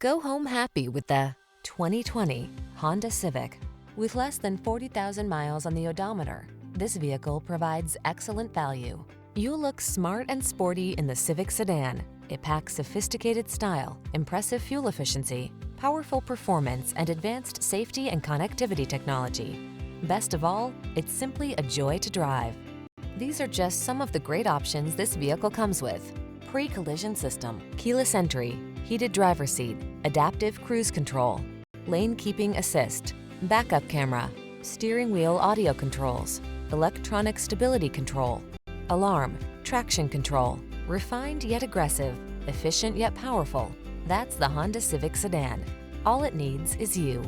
Go home happy with the 2020 Honda Civic. With less than 40,000 miles on the odometer, this vehicle provides excellent value. You'll look smart and sporty in the Civic sedan. It packs sophisticated style, impressive fuel efficiency, powerful performance, and advanced safety and connectivity technology. Best of all, it's simply a joy to drive. These are just some of the great options this vehicle comes with: pre-collision system, keyless entry, heated driver's seat, adaptive cruise control, lane keeping assist, backup camera, steering wheel audio controls, electronic stability control, alarm, traction control. Refined yet aggressive, efficient yet powerful. That's the Honda Civic sedan. All it needs is you.